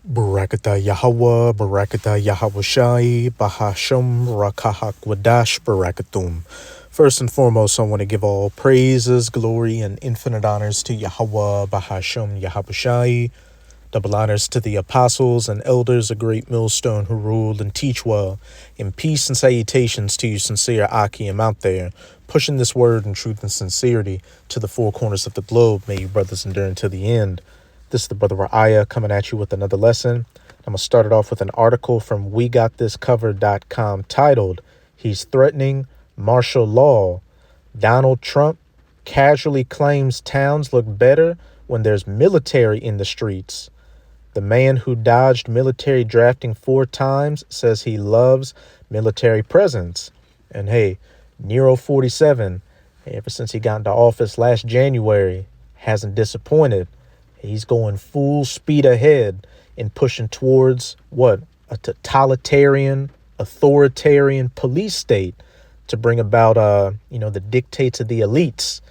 Barakatah Yahweh, Barakatah Yahweh Bahasham, Rakahak Wadash, Barakatum. First and foremost, I want to give all praises, glory, and infinite honors to Yahweh, Bahasham, Yahweh. Double honors to the apostles and elders, a great millstone who ruled and teach well. In peace and salutations to you sincere Akim out there, pushing this word in truth and sincerity to the four corners of the globe. May you brothers endure until the end. This is the brother Ra'aya coming at you with another lesson. I'm going to start it off with an article from WeGotThisCover.com titled, He's Threatening Martial Law. Donald Trump casually claims towns look better when there's military in the streets. The man who dodged military drafting 4 times says he loves military presence. And hey, Nero 47, ever since he got into office last January, hasn't disappointed. He's going full speed ahead in pushing towards what? A totalitarian, authoritarian police state to bring about, the dictates of the elites,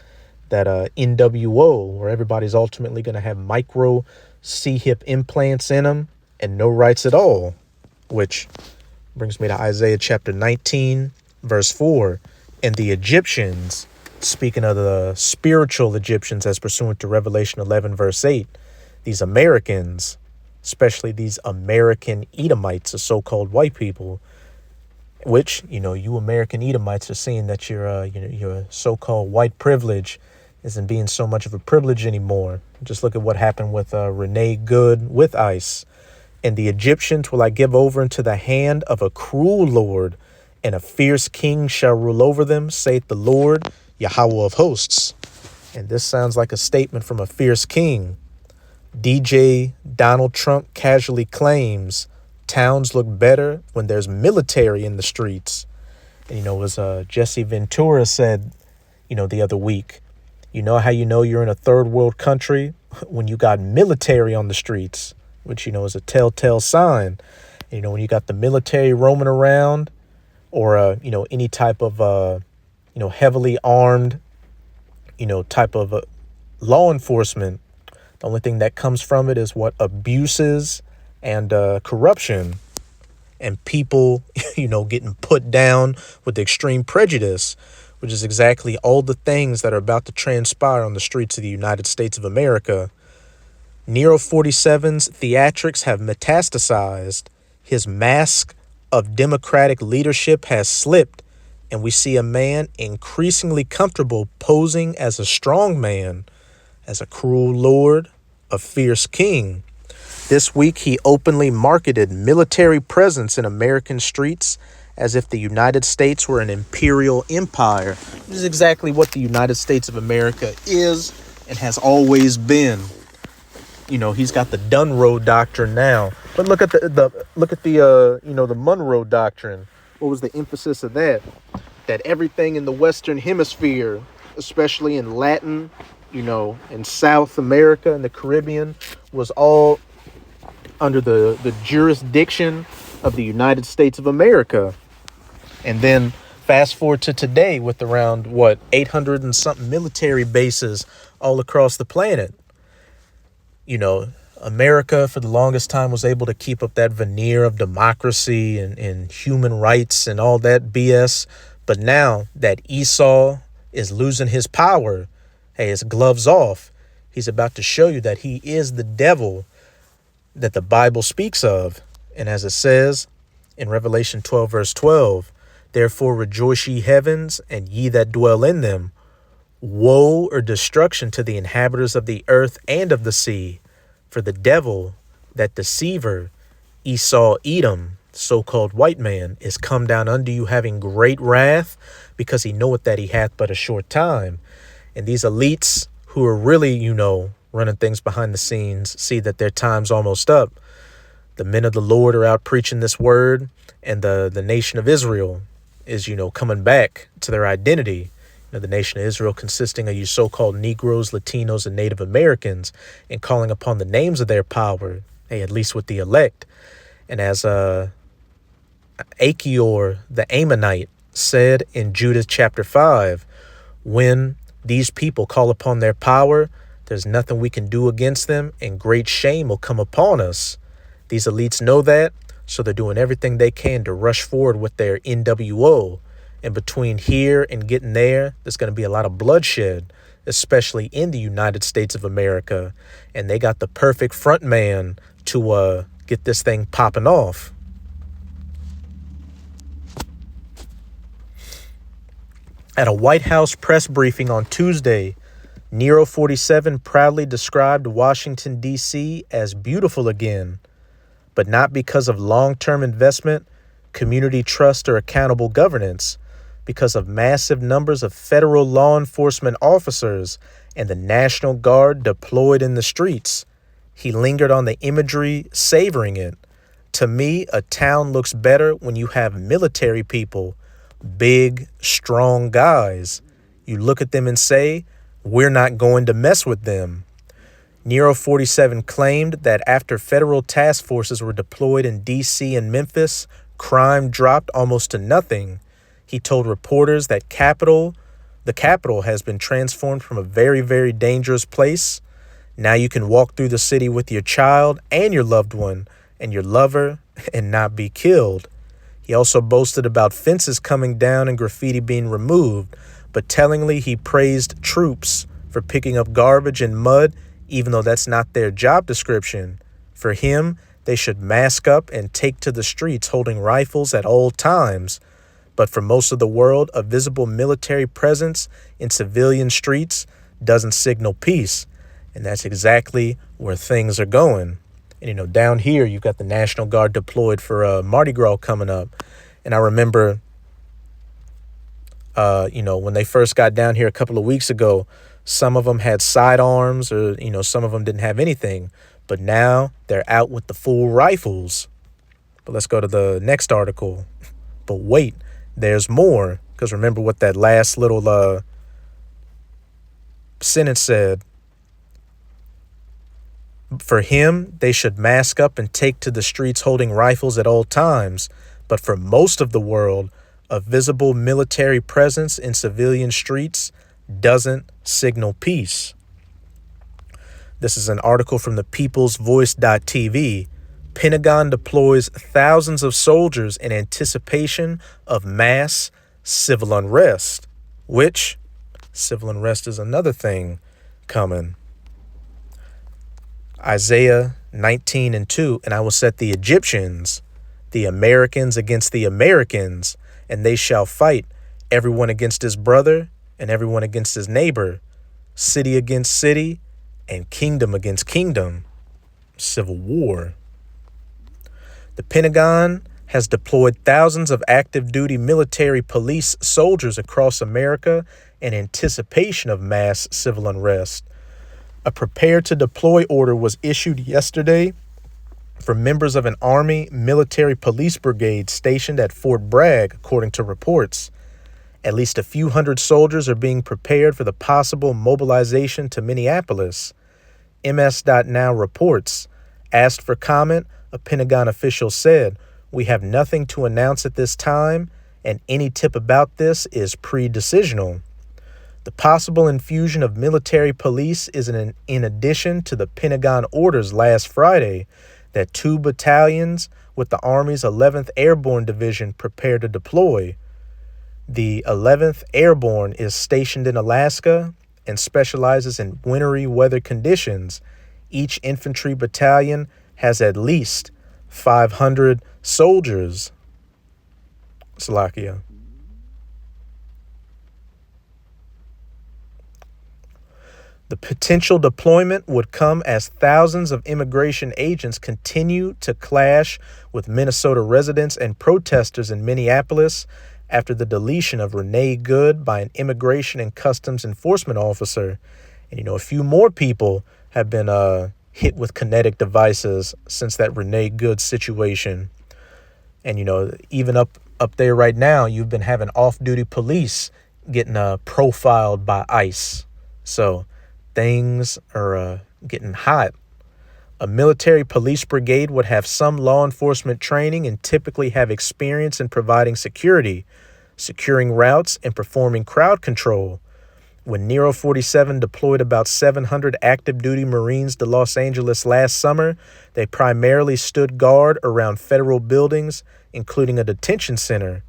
that NWO, where everybody's ultimately going to have micro C-hip implants in them and no rights at all, which brings me to Isaiah chapter 19, verse 4. And the Egyptians, speaking of the spiritual Egyptians as pursuant to Revelation 11, verse 8, these Americans, especially these American Edomites, the so-called white people, which, you American Edomites are seeing that your so-called white privilege isn't being so much of a privilege anymore. Just look at what happened with Renee Good with ICE. And the Egyptians will I give over into the hand of a cruel Lord, and a fierce king shall rule over them, saith the Lord, Yahweh of hosts. And this sounds like a statement from a fierce king. DJ Donald Trump casually claims towns look better when there's military in the streets. And, as Jesse Ventura said, the other week, how you're in a third world country when you got military on the streets, which, is a telltale sign. When you got the military roaming around or, any type of, heavily armed, type of law enforcement, the only thing that comes from it is what? Abuses and corruption and people, getting put down with extreme prejudice, which is exactly all the things that are about to transpire on the streets of the United States of America. Nero 47's theatrics have metastasized. His mask of democratic leadership has slipped, and we see a man increasingly comfortable posing as a strong man, as a cruel lord, a fierce king. This week, he openly marketed military presence in American streets as if the United States were an imperial empire. This is exactly what the United States of America is and has always been. He's got the Dunroe Doctrine now, but look at the Monroe Doctrine. What was the emphasis of that? That everything in the Western Hemisphere, especially in Latin, in South America and the Caribbean, was all under the jurisdiction of the United States of America. And then fast forward to today with around 800 and something military bases all across the planet. America for the longest time was able to keep up that veneer of democracy and human rights and all that BS. But now that Esau is losing his power, hey, his gloves off, he's about to show you that he is the devil that the Bible speaks of. And as it says in Revelation 12, verse 12, therefore rejoice ye heavens, and ye that dwell in them. Woe or destruction to the inhabitants of the earth and of the sea. For the devil, that deceiver, Esau Edom, so-called white man, is come down unto you having great wrath, because he knoweth that he hath but a short time. And these elites who are really, running things behind the scenes, see that their time's almost up. The men of the Lord are out preaching this word, and the nation of Israel is, coming back to their identity. The nation of Israel consisting of you so-called Negroes, Latinos, and Native Americans, and calling upon the names of their power, hey, at least with the elect. And as Achior the Ammonite said in Judah chapter 5, when these people call upon their power, there's nothing we can do against them, and great shame will come upon us. These elites know that, so they're doing everything they can to rush forward with their NWO. And between here and getting there, there's going to be a lot of bloodshed, especially in the United States of America. And they got the perfect front man to get this thing popping off. At a White House press briefing on Tuesday, Nero 47 proudly described Washington, D.C. as beautiful again, but not because of long-term investment, community trust, or accountable governance, because of massive numbers of federal law enforcement officers and the National Guard deployed in the streets. He lingered on the imagery, savoring it. To me, a town looks better when you have military people, big, strong guys. You look at them and say, we're not going to mess with them. Nero 47 claimed that after federal task forces were deployed in D.C. and Memphis, crime dropped almost to nothing. He told reporters that the capital has been transformed from a very, very dangerous place. Now you can walk through the city with your child and your loved one and your lover and not be killed. He also boasted about fences coming down and graffiti being removed, but tellingly he praised troops for picking up garbage and mud, even though that's not their job description. For him, they should mask up and take to the streets holding rifles at all times. But for most of the world, a visible military presence in civilian streets doesn't signal peace. And that's exactly where things are going. And, down here, you've got the National Guard deployed for Mardi Gras coming up. And I remember, when they first got down here a couple of weeks ago, some of them had sidearms or, some of them didn't have anything. But now they're out with the full rifles. But let's go to the next article. But wait, there's more. Because remember what that last little sentence said. For him, they should mask up and take to the streets holding rifles at all times. But for most of the world, a visible military presence in civilian streets doesn't signal peace. This is an article from the peoplesvoice.tv. Pentagon deploys thousands of soldiers in anticipation of mass civil unrest, which civil unrest is another thing coming. Isaiah 19:2, and I will set the Egyptians, the Americans against the Americans, and they shall fight, everyone against his brother and everyone against his neighbor, city against city, and kingdom against kingdom. Civil war. The Pentagon has deployed thousands of active duty military police soldiers across America in anticipation of mass civil unrest. A prepare to deploy order was issued yesterday for members of an Army military police brigade stationed at Fort Bragg, according to reports. At least a few hundred soldiers are being prepared for the possible mobilization to Minneapolis. MS.Now reports. Asked for comment, a Pentagon official said, "We have nothing to announce at this time, and any tip about this is pre-decisional." The possible infusion of military police is in addition to the Pentagon orders last Friday that 2 battalions with the Army's 11th Airborne Division prepare to deploy. The 11th Airborne is stationed in Alaska and specializes in wintry weather conditions. Each infantry battalion has at least 500 soldiers. Slovakia. The potential deployment would come as thousands of immigration agents continue to clash with Minnesota residents and protesters in Minneapolis after the deletion of Renee Good by an immigration and customs enforcement officer. And, a few more people have been hit with kinetic devices since that Renee Good situation. And, even up there right now, you've been having off-duty police getting profiled by ICE. So things are getting hot. A military police brigade would have some law enforcement training and typically have experience in providing security, securing routes, and performing crowd control. When Nero 47 deployed about 700 active duty Marines to Los Angeles last summer, they primarily stood guard around federal buildings, including a detention center.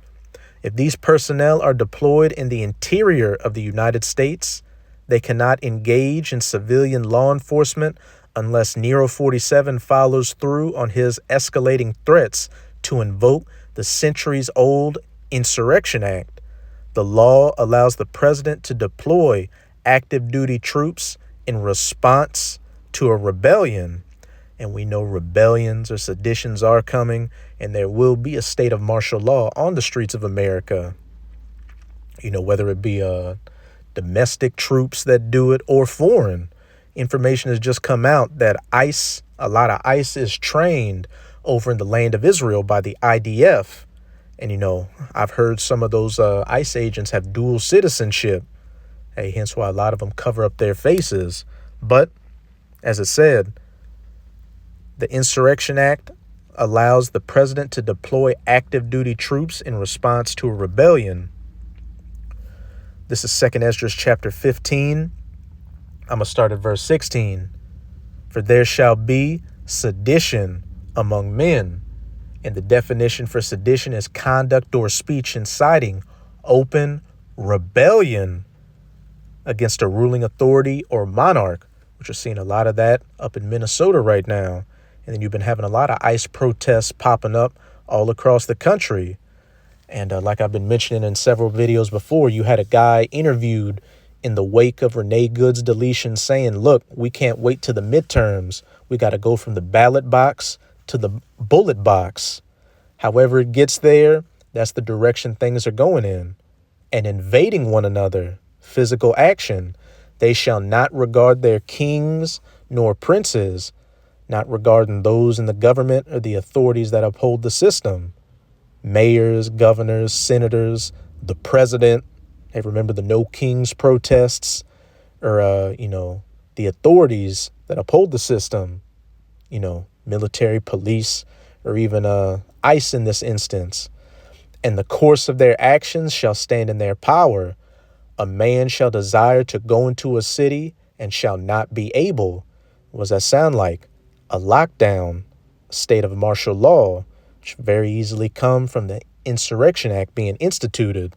If these personnel are deployed in the interior of the United States, they cannot engage in civilian law enforcement unless Nero 47 follows through on his escalating threats to invoke the centuries-old Insurrection Act. The law allows the president to deploy active duty troops in response to a rebellion. And we know rebellions or seditions are coming, and there will be a state of martial law on the streets of America. Whether it be domestic troops that do it or foreign. Information has just come out that a lot of ICE is trained over in the land of Israel by the IDF. And, I've heard some of those ICE agents have dual citizenship. Hey, hence why a lot of them cover up their faces. But, as it said, the Insurrection Act allows the president to deploy active duty troops in response to a rebellion. This is 2 Esdras chapter 15. I'm going to start at verse 16. For there shall be sedition among men. And the definition for sedition is conduct or speech inciting open rebellion against a ruling authority or monarch, which we're seeing a lot of that up in Minnesota right now. And then you've been having a lot of ICE protests popping up all across the country. And like I've been mentioning in several videos before, you had a guy interviewed in the wake of Renee Good's deletion saying, look, we can't wait to the midterms. We got to go from the ballot box to the bullet box. However it gets there, that's the direction things are going in. And invading one another, physical action. They shall not regard their kings nor princes, not regarding those in the government or the authorities that uphold the system. Mayors, governors, senators, the president. Hey, remember the No Kings protests? Or, the authorities that uphold the system, military, police, or even ICE in this instance. And the course of their actions shall stand in their power. A man shall desire to go into a city and shall not be able. What does that sound like? A lockdown, a state of martial law, which very easily come from the Insurrection Act being instituted.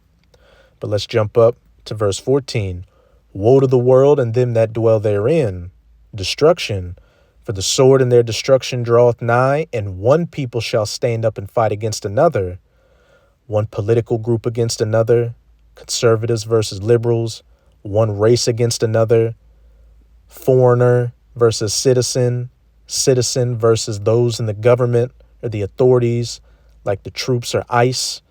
But let's jump up to verse 14. Woe to the world and them that dwell therein. Destruction. For the sword in their destruction draweth nigh, and one people shall stand up and fight against another. One political group against another. Conservatives versus liberals. One race against another. Foreigner versus citizen. Citizen versus those in the government or the authorities, like the troops or ICE.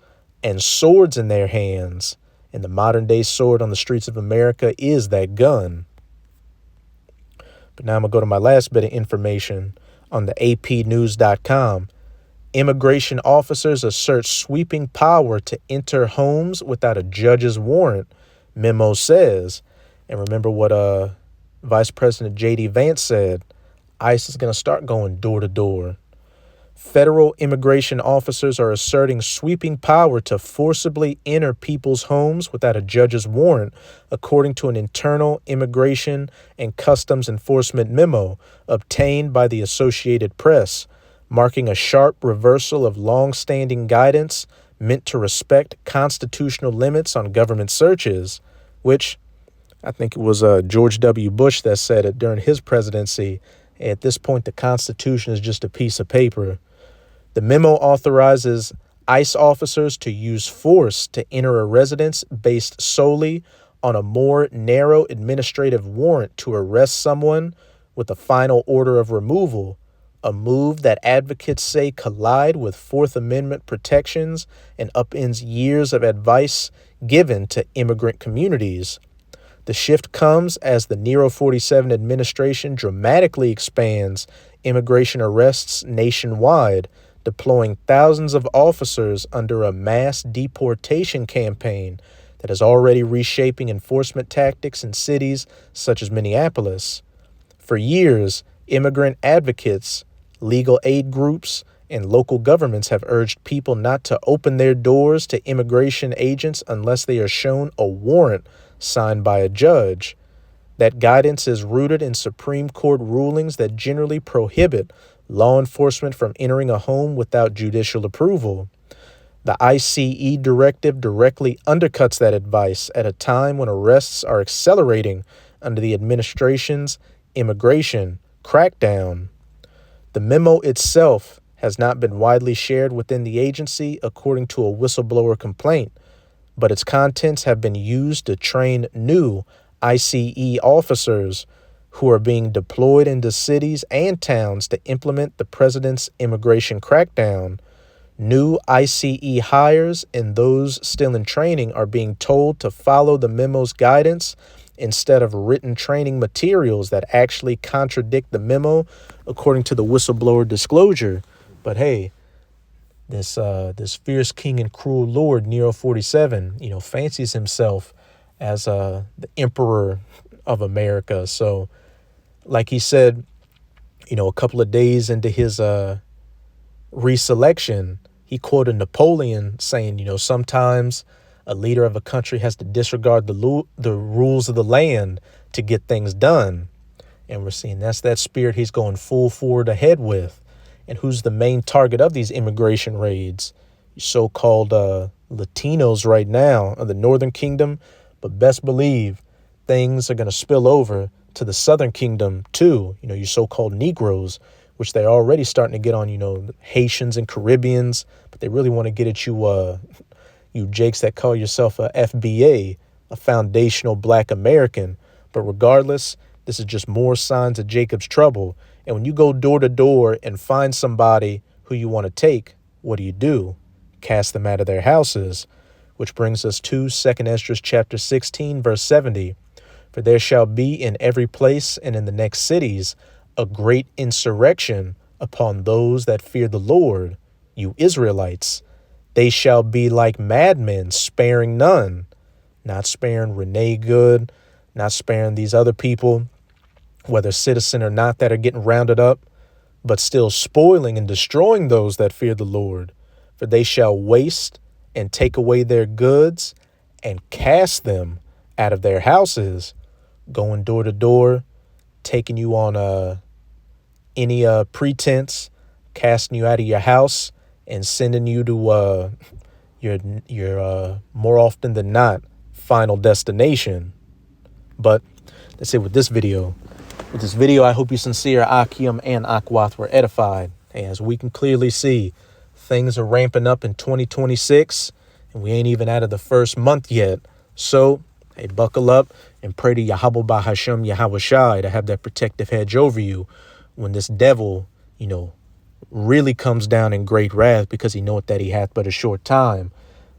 And swords in their hands. And the modern day sword on the streets of America is that gun. But now I'm going to go to my last bit of information on the apnews.com. Immigration officers assert sweeping power to enter homes without a judge's warrant, memo says. And remember what Vice President J.D. Vance said. ICE is going to start going door to door. Federal immigration officers are asserting sweeping power to forcibly enter people's homes without a judge's warrant, according to an internal immigration and customs enforcement memo obtained by the Associated Press, marking a sharp reversal of long-standing guidance meant to respect constitutional limits on government searches, which I think it was George W. Bush that said it during his presidency. At this point, the Constitution is just a piece of paper. The memo authorizes ICE officers to use force to enter a residence based solely on a more narrow administrative warrant to arrest someone with a final order of removal, a move that advocates say collide with Fourth Amendment protections and upends years of advice given to immigrant communities. The shift comes as the Nero 47 administration dramatically expands immigration arrests nationwide, deploying thousands of officers under a mass deportation campaign that is already reshaping enforcement tactics in cities such as Minneapolis. For years, immigrant advocates, legal aid groups, and local governments have urged people not to open their doors to immigration agents unless they are shown a warrant signed by a judge. That guidance is rooted in Supreme Court rulings that generally prohibit law enforcement from entering a home without judicial approval. The ICE directive directly undercuts that advice at a time when arrests are accelerating under the administration's immigration crackdown. The memo itself has not been widely shared within the agency, according to a whistleblower complaint, but its contents have been used to train new ICE officers who are being deployed into cities and towns to implement the president's immigration crackdown. New ICE hires and those still in training are being told to follow the memo's guidance instead of written training materials that actually contradict the memo, according to the whistleblower disclosure. But hey, this fierce king and cruel lord, Nero 47, fancies himself as the emperor of America. So, like he said, a couple of days into his reselection, he quoted Napoleon saying, sometimes a leader of a country has to disregard the rules of the land to get things done. And we're seeing that's that spirit he's going full forward ahead with. And who's the main target of these immigration raids? So-called Latinos right now of the Northern Kingdom. But best believe things are going to spill over to the Southern Kingdom too. Your so-called Negroes, which they're already starting to get on, Haitians and Caribbeans. But they really want to get at you, you jakes that call yourself a FBA, a foundational Black American. But regardless, this is just more signs of Jacob's trouble. And when you go door to door and find somebody who you want to take, what do? Cast them out of their houses. Which brings us to 2 Esdras chapter 16, verse 70. For there shall be in every place and in the next cities a great insurrection upon those that fear the Lord, you Israelites. They shall be like madmen, sparing none. Not sparing Renee Good, not sparing these other people, whether citizen or not, that are getting rounded up, but still spoiling and destroying those that fear the Lord. For they shall waste and take away their goods and cast them out of their houses, going door to door, taking you on any pretense, casting you out of your house and sending you to your more often than not final destination. But that's it with this video. With this video, I hope you sincere Akim and Akwath were edified. Hey, as we can clearly see, things are ramping up in 2026, and we ain't even out of the first month yet. So, hey, buckle up and pray to Yahweh Bahashem Yahweh Shai to have that protective hedge over you when this devil, really comes down in great wrath, because he knoweth that he hath but a short time.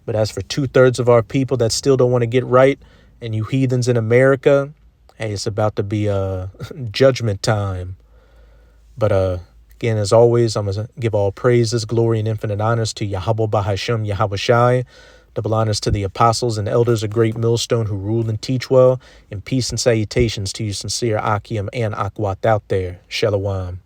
But as for 2/3 of our people that still don't want to get right, and you heathens in America, hey, it's about to be judgment time. But again, as always, I'm going to give all praises, glory, and infinite honors to Yahweh Bahashem Yahweh Shai. Double honors to the apostles and elders of Great Millstone who rule and teach well. And peace and salutations to you sincere Akim and Akwat out there. Shalom.